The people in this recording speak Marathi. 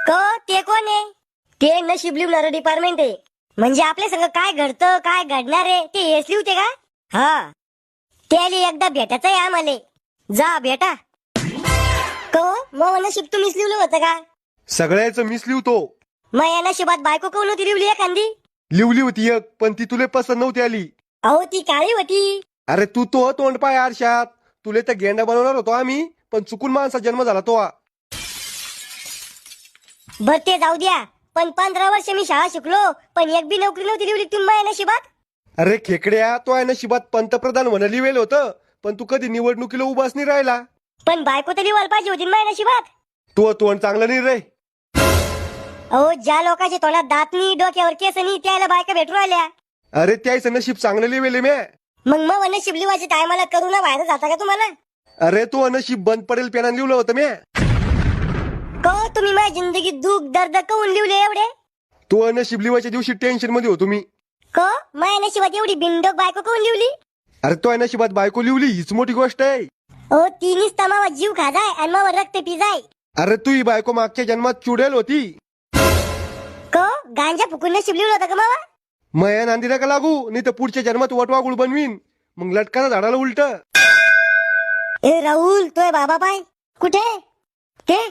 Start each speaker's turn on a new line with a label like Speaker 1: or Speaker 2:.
Speaker 1: क ते कोण आहे? ते नशीब लिहणार डिपार्टमेंट आहे. म्हणजे आपल्या संग काय घडतं काय घडणार आहे ते हेच लिहते का? हा, त्याला एकदा भेटायचं आहे आम्हाला. जा भेटा. क मग नशीब तुम्हीच लिहिलं होतं का?
Speaker 2: सगळ्याचं मीच लिहतो.
Speaker 1: मग या नशिबात बायको कोण होती लिवली एखादी?
Speaker 2: लिवली होती एक, पण ती तुले पसंत नव्हती आली.
Speaker 1: अहो ती काळी होती.
Speaker 2: अरे तू तो तोंड पाय आरशात. तुले तर गेंडा बनवणार होतो आम्ही, पण चुकून माणसा जन्म झाला तो.
Speaker 1: बर ते जाऊ द्या, पण 15 वर्ष मी शाळा शिकलो पण एक बी नोकरी नव्हती लिवली तुम्ही माझ्या नशिबात.
Speaker 2: अरे खेकड्या, तो आहे नशिबात पंतप्रधान म्हणा लिवेल होतं, पण तू कधी निवडणुकीला उभाच नाही राहिला.
Speaker 1: पण बायको तर लिवायला पाहिजे होती ना माझ्या नशिबात.
Speaker 2: तू तोंड चांगलं नाही रे.
Speaker 1: अहो ज्या लोकांच्या तोंडात दात नाही डोक्यावर केस नाही त्याला बायका भेटू राहिल्या.
Speaker 2: अरे त्याचं नशीब चांगलं लिवेल म्या.
Speaker 1: मग नशीब लिवायच्या टायमाला करू ना बाहेर जाता का तुम्हाला?
Speaker 2: अरे तू नशीब बंद पडेल पेनाने लिवलं होतं म्या.
Speaker 1: को तुम्ही माझ्या जिंदगीत दुःख दर्द कवून लिवले एवढे?
Speaker 2: तू नशीब लिवायच्या दिवशी टेन्शन मध्ये होतो मी.
Speaker 1: को माझ्या नशिबात एवढी बिनडोक बायको कवून लिवली?
Speaker 2: अरे तो नशिबात बायको लिवली हीच मोठी गोष्ट आहे.
Speaker 1: ओ तिनीच तमावा जीव खा जाय आणि मावा रक्त पी जाय.
Speaker 2: अरे तू ही बायको मागच्या जन्मात चुडेल होती.
Speaker 1: को गांजा फुकून नशीब लिवलं होतं का मावा?
Speaker 2: मया नांदी नका लागू, नाही तर पुढच्या जन्मात वटवागुळ बनवीन. मग लटकाना झाडाला उलट.
Speaker 1: ए राहुल तोय बाबा पाय कुठे?